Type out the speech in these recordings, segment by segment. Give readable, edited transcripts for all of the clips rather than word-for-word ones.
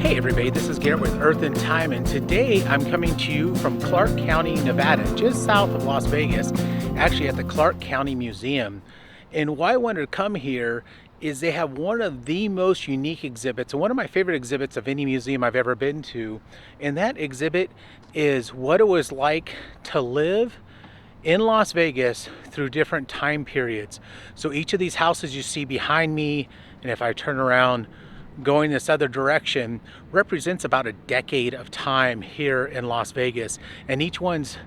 Hey everybody, this is Garrett with Earth and Time, and today I'm coming to you from Clark County, Nevada, just south of Las Vegas, actually at the Clark County Museum. And why I wanted to come here is they have one of the most unique exhibits, and one of my favorite exhibits of any museum I've ever been to. And that exhibit is what it was like to live in Las Vegas through different time periods. So each of these houses you see behind me, and if I turn around going this other direction, represents about a decade of time here in Las Vegas, and each one's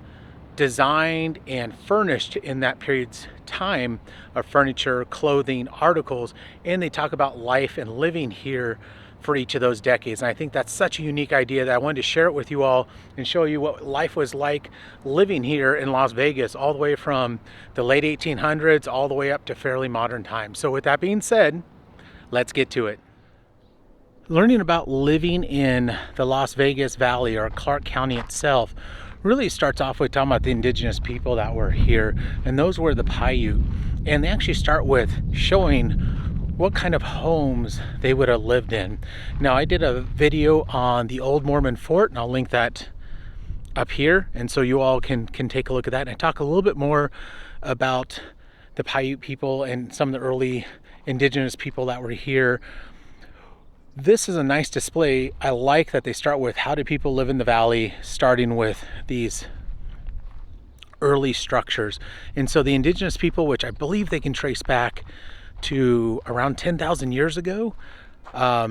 designed and furnished in that period's time of furniture, clothing, articles, and they talk about life and living here for each of those decades. And I think that's such a unique idea that I wanted to share it with you all and show you what life was like living here in Las Vegas, all the way from the late 1800s all the way up to fairly modern times. So with that being said, let's get to it. Learning about living in the Las Vegas Valley, or Clark County itself, really starts off with talking about the indigenous people that were here, and those were the Paiute. And they actually start with showing what kind of homes they would have lived in. Now, I did a video on the old Mormon fort, and I'll link that up here, and so you all can take a look at that. And I talk a little bit more about the Paiute people and some of the early indigenous people that were here. This is a nice display. I like that they start with how do people live in the valley, starting with these early structures. And so the indigenous people, which I believe they can trace back to around 10,000 years ago,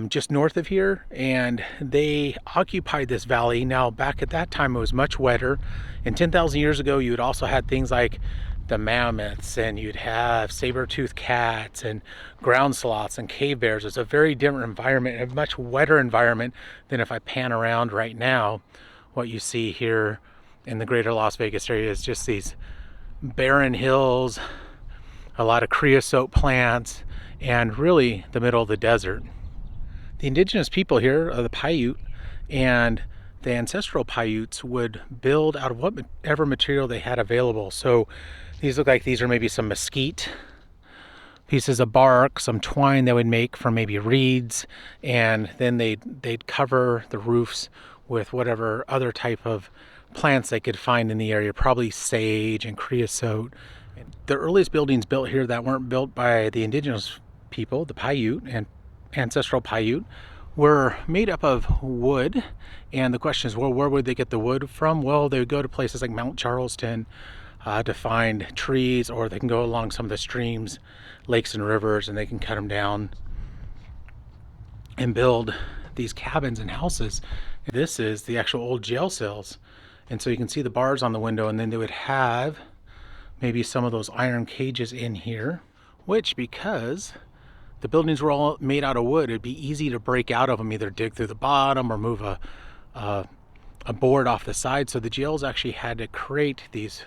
just north of here, and they occupied this valley. Now, back at that time, it was much wetter, and 10,000 years ago, you had also had things like the mammoths, and you'd have saber-toothed cats and ground sloths and cave bears. It's a very different environment, a much wetter environment than if I pan around right now. What you see here in the greater Las Vegas area is just these barren hills, a lot of creosote plants, and really the middle of the desert. The indigenous people here are the Paiute, and the ancestral Paiutes would build out of whatever material they had available. So these look like these are maybe some mesquite, pieces of bark, some twine they would make from maybe reeds, and then they'd cover the roofs with whatever other type of plants they could find in the area, probably sage and creosote. The earliest buildings built here that weren't built by the indigenous people, the Paiute and ancestral Paiute, were made up of wood. And the question is, well, where would they get the wood from? Well, they would go to places like Mount Charleston to find trees, or they can go along some of the streams, lakes and rivers, and they can cut them down and build these cabins and houses. This is the actual old jail cells, and so you can see the bars on the window, and then they would have maybe some of those iron cages in here, which, because the buildings were all made out of wood, it'd be easy to break out of them, either dig through the bottom or move a board off the side. So the jails actually had to create these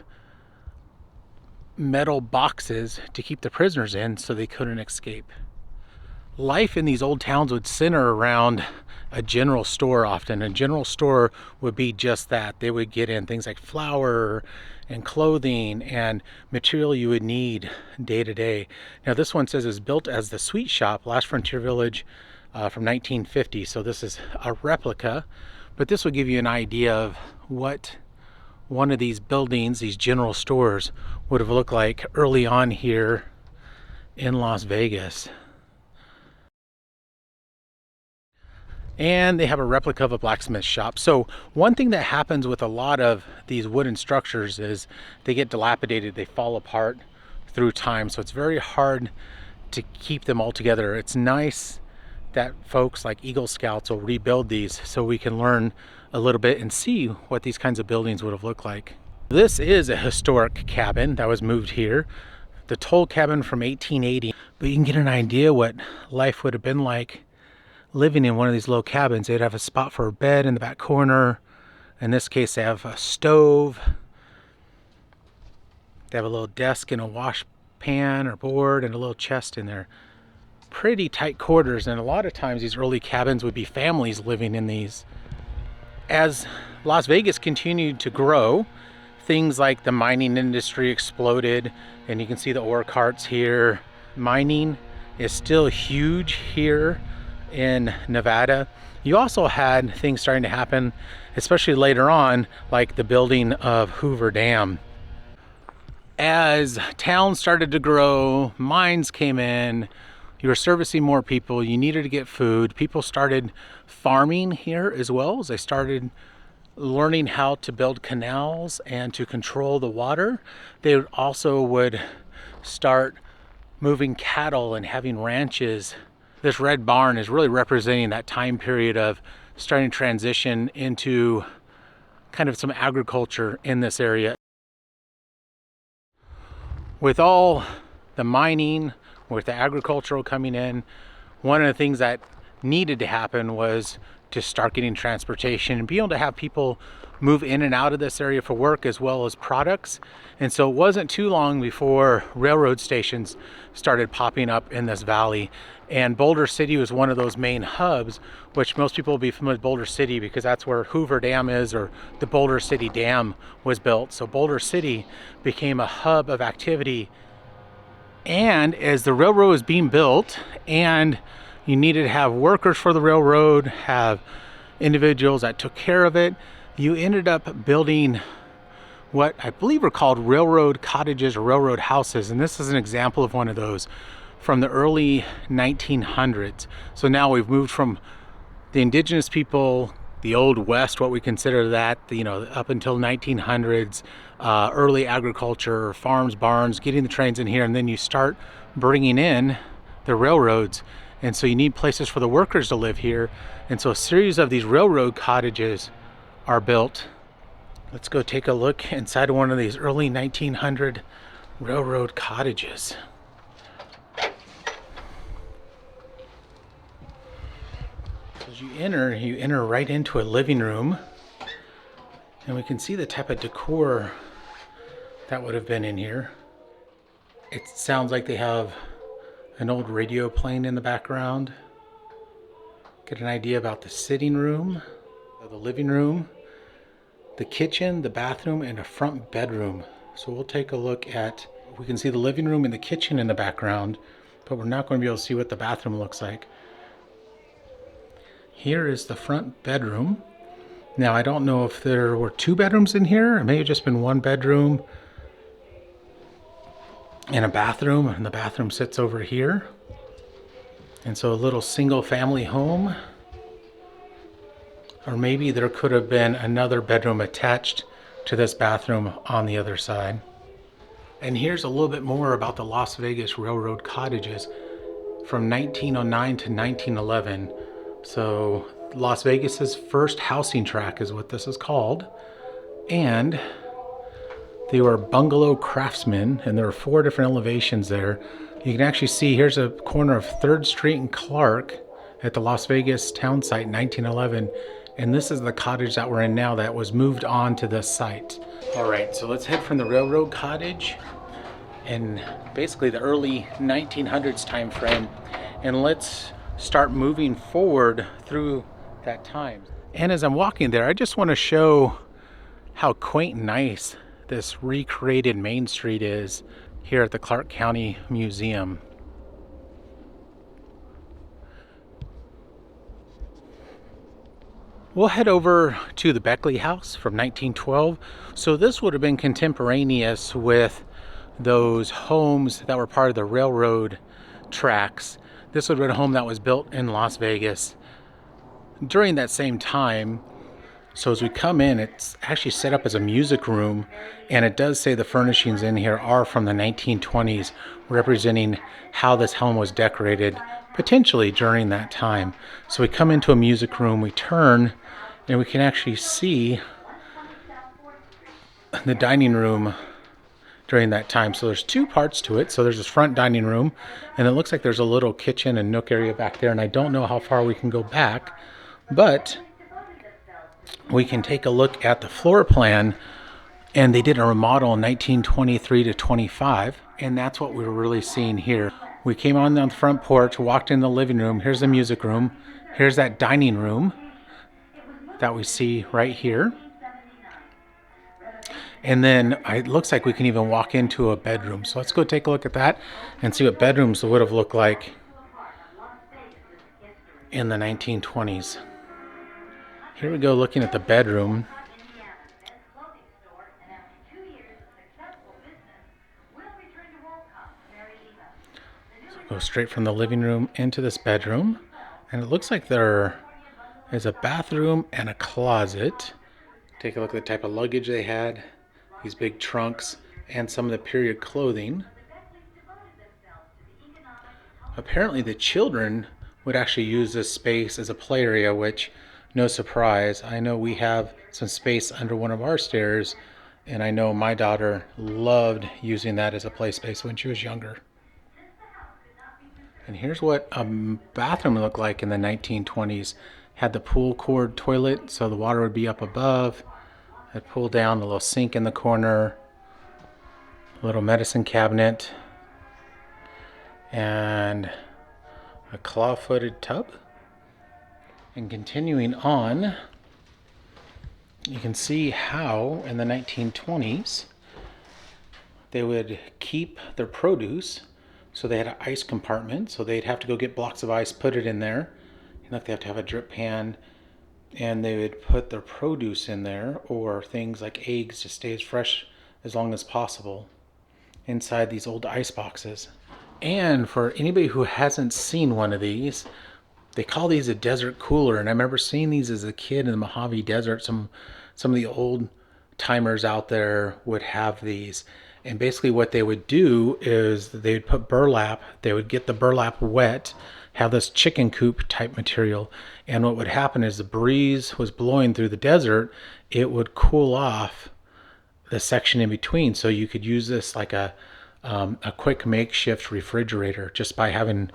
metal boxes to keep the prisoners in so they couldn't escape. Life in these old towns would center around a general store often. A general store would be just that. They would get in things like flour and clothing and material you would need day to day. Now, this one says it was built as the Sweet Shop, Last Frontier Village, from 1950. So this is a replica, but this will give you an idea of what one of these buildings, these general stores, would have looked like early on here in Las Vegas. And they have a replica of a blacksmith shop. So one thing that happens with a lot of these wooden structures is they get dilapidated, they fall apart through time. So it's very hard to keep them all together. It's nice that folks like Eagle Scouts will rebuild these so we can learn a little bit and see what these kinds of buildings would have looked like. This is a historic cabin that was moved here, the Toll Cabin from 1880. But you can get an idea what life would have been like living in one of these low cabins. They'd have a spot for a bed in the back corner. In this case, they have a stove. They have a little desk and a wash pan or board and a little chest in there. Pretty tight quarters, and a lot of times these early cabins would be families living in these. As Las Vegas continued to grow, things like the mining industry exploded, and you can see the ore carts here. Mining is still huge here in Nevada. You also had things starting to happen, especially later on, like the building of Hoover Dam. As towns started to grow, mines came in, you were servicing more people, you needed to get food. People started farming here as well, as they started learning how to build canals and to control the water. They also would start moving cattle and having ranches. This red barn is really representing that time period of starting to transition into kind of some agriculture in this area. With all the mining, with the agricultural coming in, one of the things that needed to happen was to start getting transportation and be able to have people move in and out of this area for work as well as products. And so it wasn't too long before railroad stations started popping up in this valley. And Boulder City was one of those main hubs, which most people will be familiar with Boulder City because that's where Hoover Dam is, or the Boulder City Dam was built. So Boulder City became a hub of activity. And as the railroad was being built, and you needed to have workers for the railroad, have individuals that took care of it, you ended up building what I believe are called railroad cottages or railroad houses. And this is an example of one of those from the early 1900s. So now we've moved from the indigenous people, the old west, what we consider that, up until 1900s, early agriculture, farms, barns, getting the trains in here, and then you start bringing in the railroads. And so you need places for the workers to live here. And so a series of these railroad cottages are built. Let's go take a look inside of one of these early 1900 railroad cottages. As you enter right into a living room. And we can see the type of decor that would have been in here. It sounds like they have an old radio playing in the background. Get an idea about the sitting room, the living room, the kitchen, the bathroom, and a front bedroom. So we'll take a look at, we can see the living room and the kitchen in the background, but we're not going to be able to see what the bathroom looks like. Here is the front bedroom. Now I don't know if there were two bedrooms in here. It may have just been one bedroom and a bathroom, and the bathroom sits over here. And so a little single family home, or maybe there could have been another bedroom attached to this bathroom on the other side. And here's a little bit more about the Las Vegas railroad cottages from 1909 to 1911. So Las Vegas's first housing tract is what this is called. And they were bungalow craftsmen, and there are 4 different elevations there. You can actually see here's a corner of 3rd Street and Clark at the Las Vegas town site in 1911. And this is the cottage that we're in now that was moved on to this site. All right, so let's head from the railroad cottage and basically the early 1900s time frame, and let's start moving forward through that time. And as I'm walking there, I just want to show how quaint and nice this recreated Main Street is here at the Clark County Museum. We'll head over to the Beckley House from 1912. So this would have been contemporaneous with those homes that were part of the railroad tracks. This would have been a home that was built in Las Vegas during that same time. So as we come in, it's actually set up as a music room, and it does say the furnishings in here are from the 1920s, representing how this home was decorated potentially during that time. So we come into a music room, we turn, and we can actually see the dining room during that time. So there's 2 parts to it. So there's this front dining room, and it looks like there's a little kitchen and nook area back there, and I don't know how far we can go back, but we can take a look at the floor plan, and they did a remodel in 1923 to 25, and that's what we're really seeing here. We came on the front porch, walked in the living room. Here's the music room. Here's that dining room that we see right here. And then it looks like we can even walk into a bedroom. So let's go take a look at that and see what bedrooms would have looked like in the 1920s. Here we go looking at the bedroom. So go straight from the living room into this bedroom. And it looks like there is a bathroom and a closet. Take a look at the type of luggage they had. These big trunks and some of the period clothing. Apparently the children would actually use this space as a play area, which, no surprise, I know we have some space under one of our stairs, and I know my daughter loved using that as a play space when she was younger. And here's what a bathroom looked like in the 1920s. Had the pool cord toilet, so the water would be up above. I'd pull down the little sink in the corner, a little medicine cabinet, and a claw-footed tub. And continuing on, you can see how in the 1920s they would keep their produce. So they had an ice compartment, so they'd have to go get blocks of ice, put it in there. They have to have a drip pan, and they would put their produce in there, or things like eggs, to stay as fresh as long as possible inside these old ice boxes. And for anybody who hasn't seen one of these, they call these a desert cooler. And I remember seeing these as a kid in the Mojave Desert. Some of the old timers out there would have these. And basically what they would do is they would put burlap, they would get the burlap wet, have this chicken coop type material, and what would happen is the breeze was blowing through the desert, it would cool off the section in between, so you could use this like a quick makeshift refrigerator just by having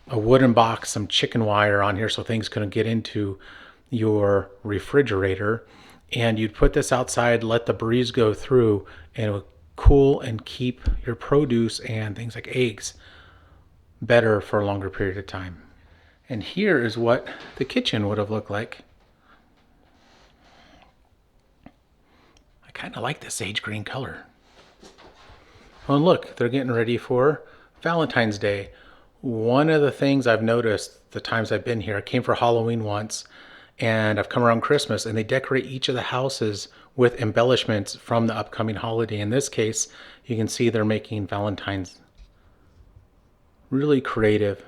a wooden box, some chicken wire on here so things couldn't get into your refrigerator, and you'd put this outside, let the breeze go through, and it would cool and keep your produce and things like eggs better for a longer period of time. And here is what the kitchen would have looked like. I kind of like the sage green color. Well, look, they're getting ready for Valentine's Day. One of the things I've noticed the times I've been here, I came for Halloween once, and I've come around Christmas, and they decorate each of the houses with embellishments from the upcoming holiday. In this case, you can see they're making Valentine's. Really creative,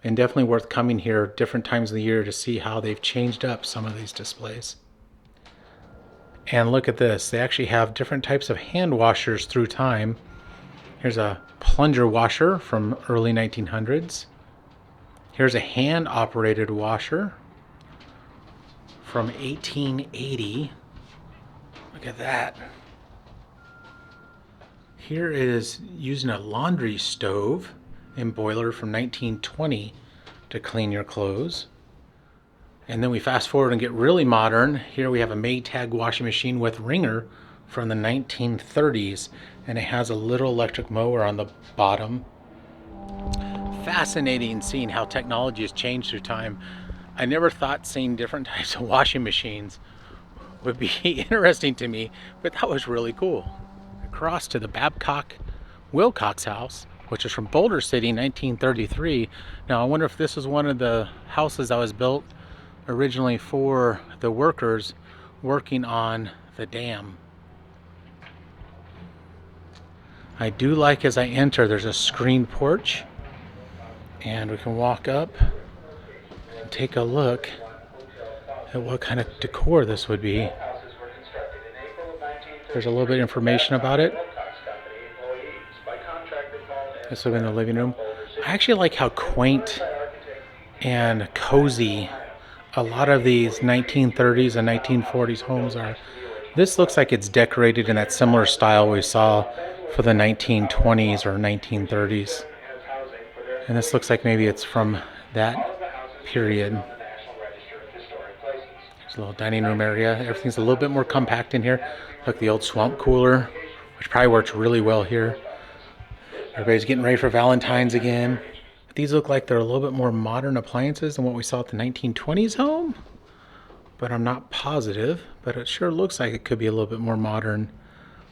and definitely worth coming here different times of the year to see how they've changed up some of these displays. And look at this, they actually have different types of hand washers through time. Here's a plunger washer from early 1900s. Here's a hand operated washer from 1880. Look at that. Here is using a laundry stove and boiler from 1920 to clean your clothes. And then we fast forward and get really modern. Here we have a Maytag washing machine with wringer from the 1930s, and it has a little electric mower on the bottom. Fascinating seeing how technology has changed through time. I never thought seeing different types of washing machines would be interesting to me, but that was really cool. Across to the Babcock Wilcox house, which is from Boulder City, 1933. Now I wonder if this is one of the houses that was built originally for the workers working on the dam. I do like, as I enter, there's a screened porch, and we can walk up and take a look at what kind of decor this would be. There's a little bit of information about it. This will be in the living room. I actually like how quaint and cozy a lot of these 1930s and 1940s homes are. This looks like it's decorated in that similar style we saw for the 1920s or 1930s. And this looks like maybe it's from that period. There's a little dining room area. Everything's a little bit more compact in here. Look, the old swamp cooler, which probably works really well here. Everybody's getting ready for Valentine's again. These look like they're a little bit more modern appliances than what we saw at the 1920s home, but I'm not positive, but it sure looks like it could be a little bit more modern.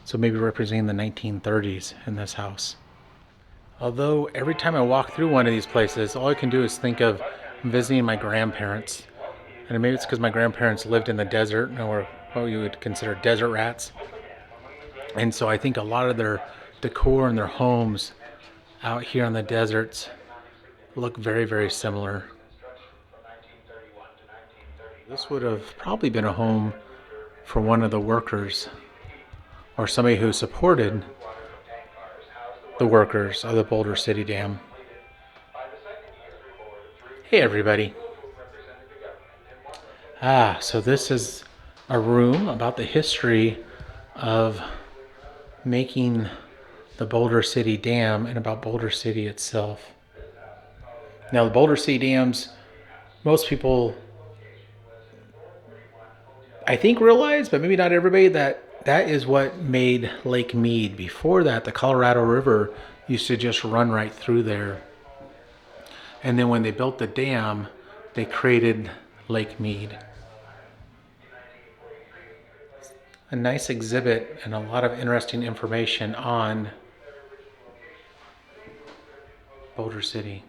So maybe representing the 1930s in this house. Although every time I walk through one of these places, all I can do is think of I'm visiting my grandparents. And maybe it's because my grandparents lived in the desert, or what you would consider desert rats. And so I think a lot of their decor and their homes out here in the deserts look very, very similar. This would have probably been a home for one of the workers or somebody who supported the workers of the Boulder City Dam. Hey everybody. So this is a room about the history of making the Boulder City Dam and about Boulder City itself. Now the Boulder City Dams, most people I think realize, but maybe not everybody, that is what made Lake Mead. Before that, the Colorado River used to just run right through there. And then when they built the dam, they created Lake Mead. A nice exhibit and a lot of interesting information on Boulder City.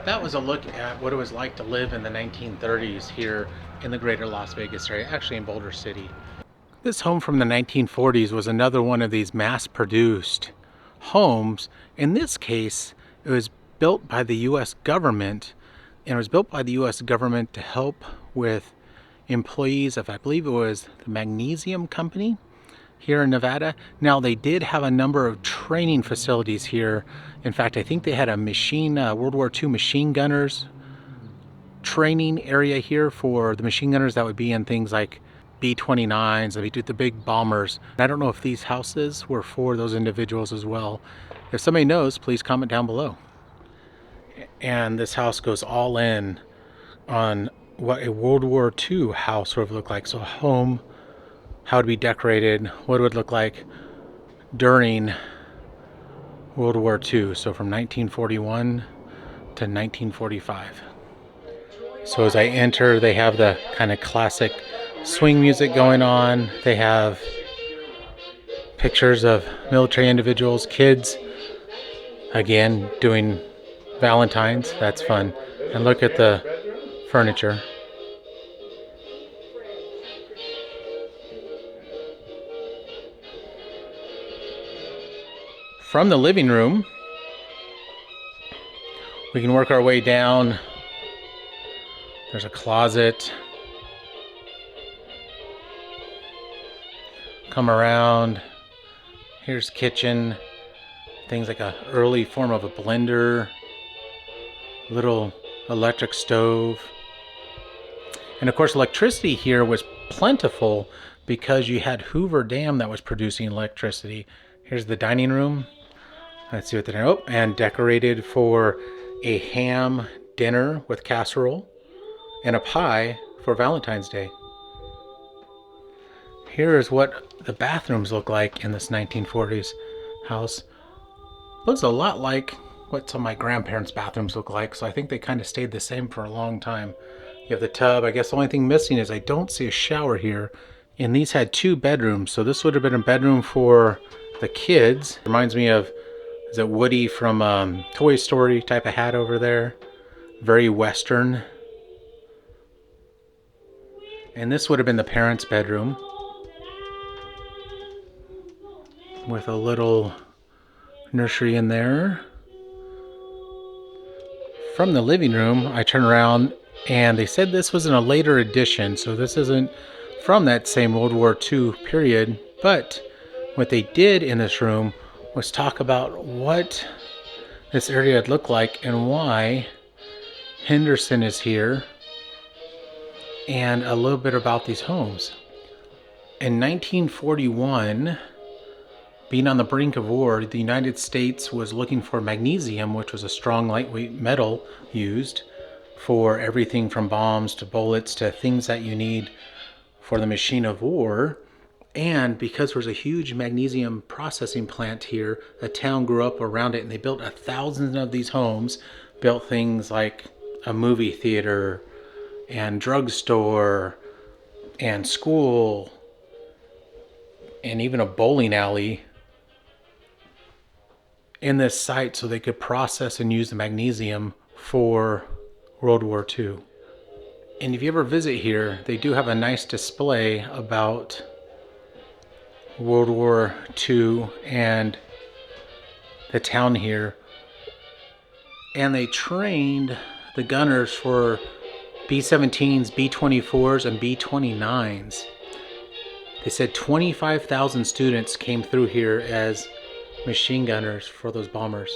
That was a look at what it was like to live in the 1930s here in the greater Las Vegas area, actually in Boulder City. This home from the 1940s was another one of these mass-produced homes. In this case, it was built by the U.S. government, and it was built by the U.S. government to help with employees of, I believe it was the Magnesium Company here in Nevada. Now, they did have a number of training facilities here. In fact, I think they had a World War II machine gunners training area here for the machine gunners that would be in things like B-29s, the big bombers. I don't know if these houses were for those individuals as well. If somebody knows, please comment down below. And this house goes all in on what a World War II house would look like. So a home, how it would be decorated, what it would look like during World War II. So from 1941 to 1945. So as I enter, they have the kind of classic swing music going on. They have pictures of military individuals, kids, again, doing Valentine's. That's fun. And look at the furniture. From the living room, we can work our way down. There's a closet. Come around. Here's kitchen. Things like an early form of a blender. Little electric stove. And of course, electricity here was plentiful because you had Hoover Dam that was producing electricity. Here's the dining room. Let's see what they're doing. Oh, and decorated for a ham dinner with casserole and a pie for Valentine's Day. Here is what the bathrooms look like in this 1940s house. Looks a lot like what some of my grandparents' bathrooms look like, so I think they kind of stayed the same for a long time. You have the tub. I guess the only thing missing is I don't see a shower here. And these had 2 bedrooms, so this would have been a bedroom for the kids. Reminds me of, is it Woody from Toy Story type of hat over there? Very Western. And this would have been the parents' bedroom with a little nursery in there. From the living room, I turn around and they said this was in a later edition, so this isn't from that same World War II period, but what they did in this room was talk about what this area would look like and why Henderson is here, and a little bit about these homes. In 1941, being on the brink of war, the United States was looking for magnesium, which was a strong, lightweight metal used for everything from bombs to bullets to things that you need for the machine of war. And because there was a huge magnesium processing plant here, a town grew up around it, and they built 1,000 of these homes, built things like a movie theater and drugstore and school and even a bowling alley in this site so they could process and use the magnesium for World War II. And if you ever visit here, they do have a nice display about World War II and the town here. And they trained the gunners for B-17s, B-24s, and B-29s. They said 25,000 students came through here as machine gunners for those bombers.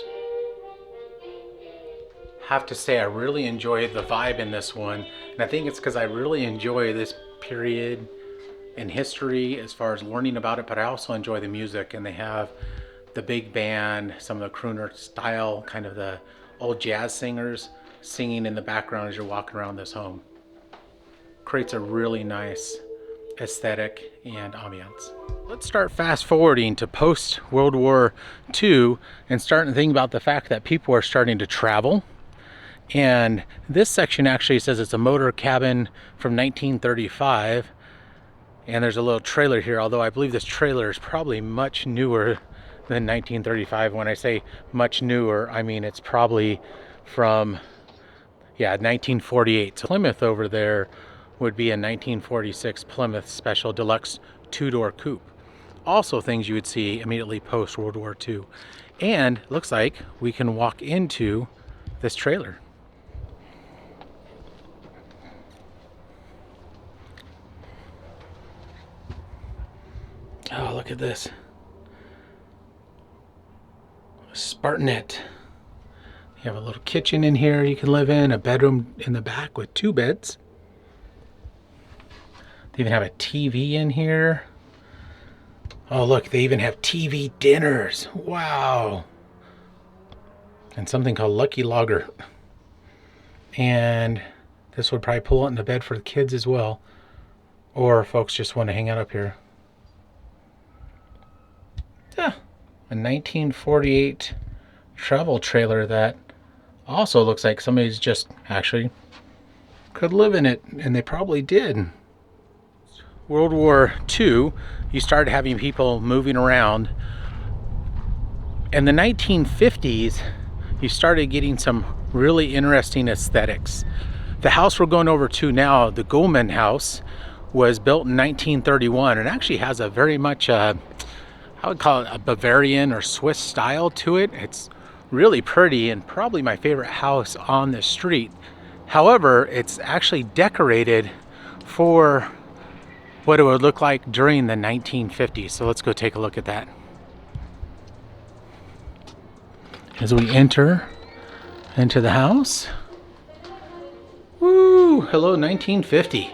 Have to say I really enjoy the vibe in this one, and I think it's because I really enjoy this period in history as far as learning about it, but I also enjoy the music, and they have the big band, some of the crooner style, kind of the old jazz singers singing in the background as you're walking around this home. Creates a really nice aesthetic and ambiance. Let's start fast forwarding to post World War II and starting to think about the fact that people are starting to travel. And this section actually says it's a motor cabin from 1935, and there's a little trailer here, although I believe this trailer is probably much newer than 1935. When I say much newer, I mean it's probably from 1948. So Plymouth over there would be a 1946 Plymouth Special Deluxe 2-door coupe. Also things you would see immediately post World War II. And looks like we can walk into this trailer. Oh, look at this. A Spartanette. You have a little kitchen in here you can live in, a bedroom in the back with 2 beds. They even have a TV in here. Oh, look, they even have TV dinners. Wow. And something called Lucky Logger. And this would probably pull it in the bed for the kids as well. Or folks just want to hang out up here. Yeah, a 1948 travel trailer that also looks like somebody's just actually could live in it, and they probably did. World War II, you started having people moving around. In the 1950s, you started getting some really interesting aesthetics. The house we're going over to now, the Goldman House, was built in 1931 and actually has a very much I would call it a Bavarian or Swiss style to it. It's really pretty and probably my favorite house on the street. However, it's actually decorated for what it would look like during the 1950s. So let's go take a look at that. As we enter into the house. Woo! Hello, 1950.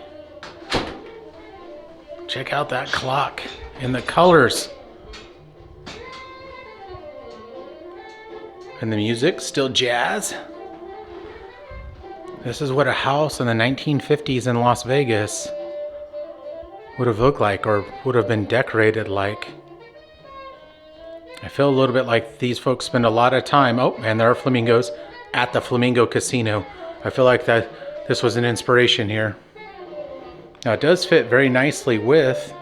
Check out that clock and the colors. And the music, still jazz. This is what a house in the 1950s in Las Vegas would have looked like, or would have been decorated like. I feel a little bit like these folks spend a lot of time, oh, and there are flamingos, at the Flamingo Casino. I feel like that this was an inspiration here. Now it does fit very nicely with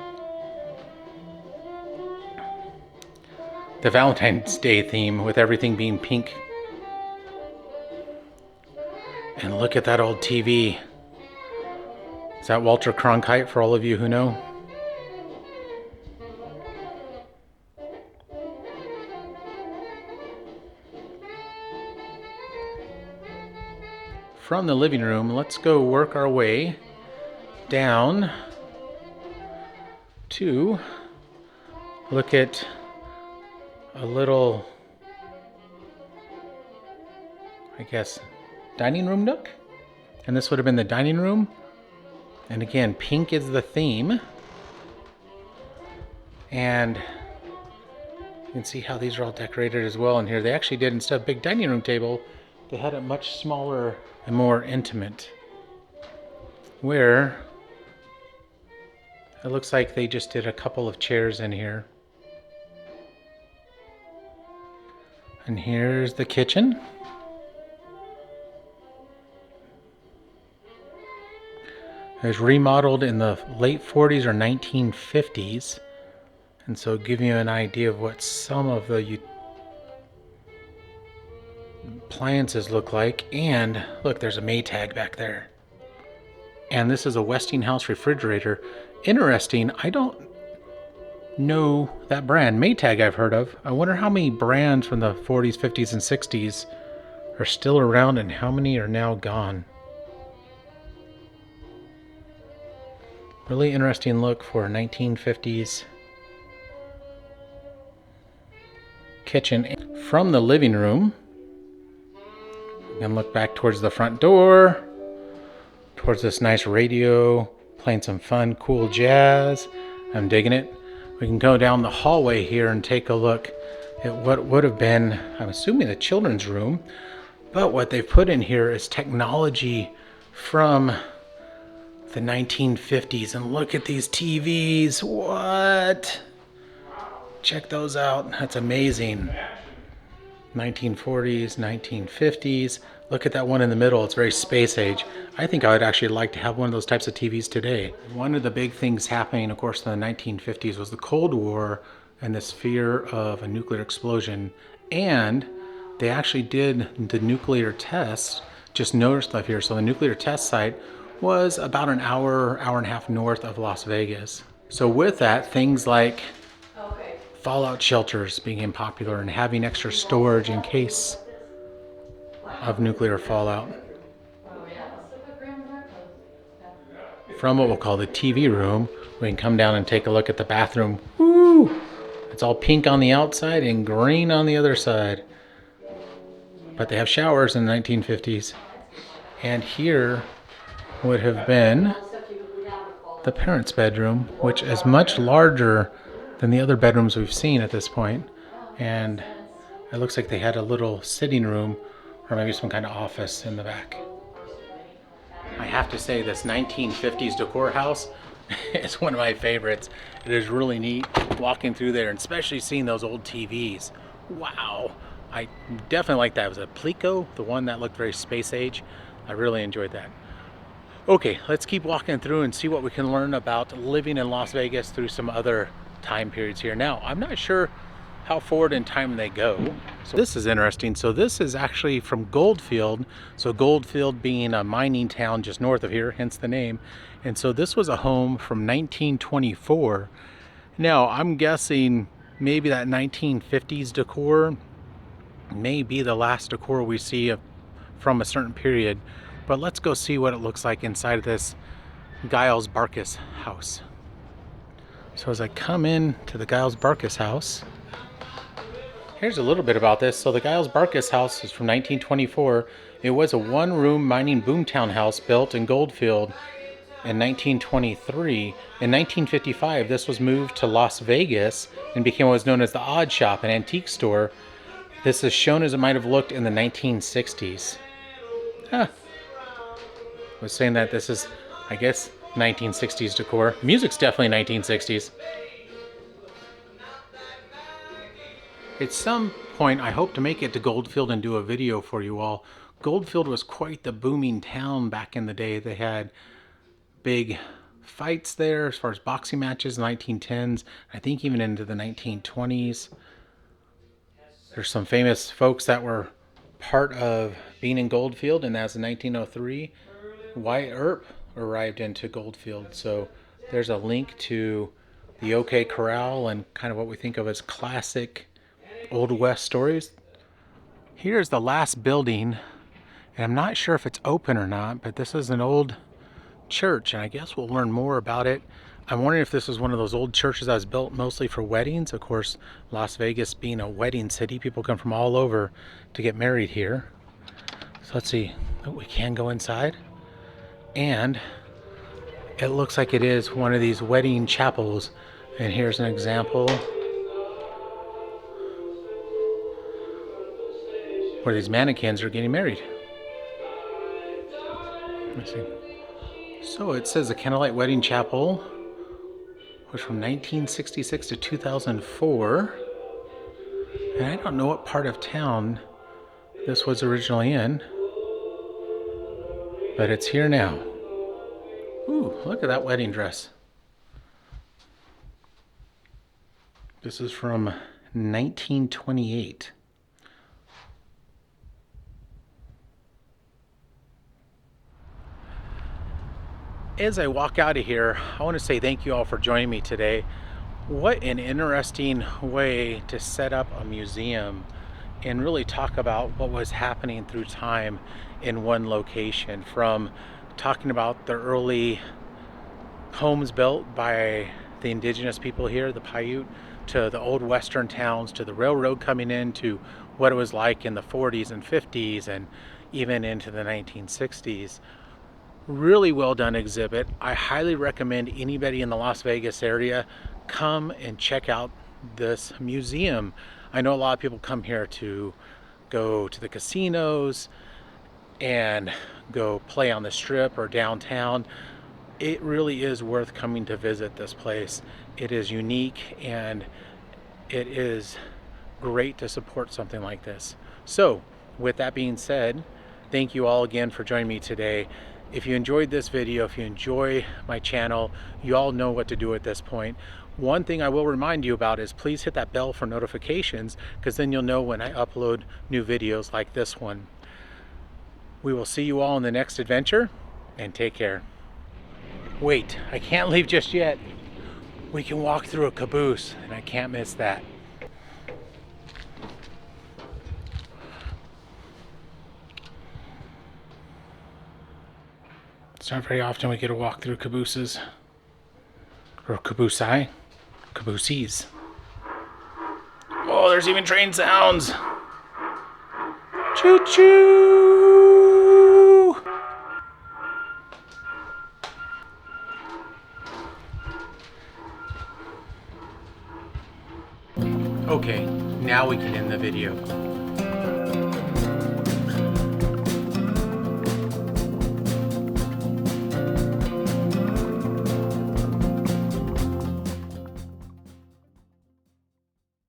the Valentine's Day theme, with everything being pink. And look at that old TV. Is that Walter Cronkite for all of you who know? From the living room, let's go work our way down to look at a little, I guess, dining room nook. And this would have been the dining room. And again, pink is the theme. And you can see how these are all decorated as well in here. They actually did, instead of a big dining room table, they had it much smaller and more intimate. Where it looks like they just did a couple of chairs in here. And here's the kitchen. It was remodeled in the late 40s or 1950s. And so give you an idea of what some of the appliances look like. And look, there's a Maytag back there. And this is a Westinghouse refrigerator. Interesting. I don't know that brand. Maytag I've heard of. I wonder how many brands from the 40s, 50s, and 60s are still around and how many are now gone. Really interesting look for 1950s kitchen. From the living room, you can look back towards the front door, towards this nice radio, playing some fun, cool jazz. I'm digging it. We can go down the hallway here and take a look at what would have been, I'm assuming, a children's room. But what they've put in here is technology from the 1950s. And look at these TVs. What? Check those out. That's amazing. 1940s, 1950s. Look at that one in the middle. It's very space age. I think I would actually like to have one of those types of TVs today. One of the big things happening, of course, in the 1950s was the Cold War and this fear of a nuclear explosion. And they actually did the nuclear test just north of here. So the nuclear test site was about an hour, hour and a half north of Las Vegas. So with that, things like fallout shelters became popular and having extra storage in case of nuclear fallout. From what we'll call the TV room, we can come down and take a look at the bathroom. Woo! It's all pink on the outside and green on the other side. But they have showers in the 1950s. And here would have been the parents' bedroom, which is much larger than the other bedrooms we've seen at this point. And it looks like they had a little sitting room or maybe some kind of office in the back. I have to say, this 1950s decor house is one of my favorites. It is really neat walking through there, and especially seeing those old TVs. Wow. I definitely like that. It was a Plico, the one that looked very space age. I really enjoyed that. Okay, let's keep walking through and see what we can learn about living in Las Vegas through some other time periods here. Now, I'm not sure how forward in time they go. So this is interesting. So this is actually from Goldfield. So Goldfield being a mining town just north of here, hence the name. And so this was a home from 1924. Now, I'm guessing maybe that 1950s decor may be the last decor we see from a certain period. But let's go see what it looks like inside of this Giles Barkis house. So as I come in to the Giles Barkis house, here's a little bit about this. So the Giles Barkis house is from 1924. It was a one-room mining boomtown house built in Goldfield in 1923. In 1955, this was moved to Las Vegas and became what was known as the Odd Shop, an antique store. This is shown as it might have looked in the 1960s. Huh. I was saying that this is, I guess, 1960s decor. Music's definitely 1960s. At some point, I hope to make it to Goldfield and do a video for you all. Goldfield was quite the booming town back in the day. They had big fights there as far as boxing matches in the 1910s. I think even into the 1920s. There's some famous folks that were part of being in Goldfield, and as in 1903, Wyatt Earp arrived into Goldfield. So there's a link to the OK Corral and kind of what we think of as classic Old West stories. Here's the last building, and I'm not sure if it's open or not, but this is an old church, and I guess we'll learn more about it. I'm wondering if this was one of those old churches that was built mostly for weddings. Of course, Las Vegas being a wedding city, people come from all over to get married here. So let's see. Oh, we can go inside. And it looks like it is one of these wedding chapels. And here's an example where these mannequins are getting married. Let me see. So it says the Candlelight Wedding Chapel was from 1966 to 2004. And I don't know what part of town this was originally in, but it's here now. Ooh, look at that wedding dress. This is from 1928. As I walk out of here, I want to say thank you all for joining me today. What an interesting way to set up a museum and really talk about what was happening through time in one location, from talking about the early homes built by the indigenous people here, the Paiute, to the old western towns, to the railroad coming in, to what it was like in the 40s and 50s and even into the 1960s. Really well done exhibit. I highly recommend anybody in the Las Vegas area come and check out this museum. I know a lot of people come here to go to the casinos and go play on the strip or downtown. It really is worth coming to visit this place. It is unique and it is great to support something like this. So with that being said, thank you all again for joining me today. If you enjoyed this video, if you enjoy my channel, you all know what to do at this point. One thing I will remind you about is please hit that bell for notifications, because then you'll know when I upload new videos like this one. We will see you all in the next adventure, and take care. Wait, I can't leave just yet. We can walk through a caboose, and I can't miss that. It's not very often we get to walk through cabooses. Or caboosei. Cabooses. Oh, there's even train sounds. Choo-choo! Okay, now we can end the video.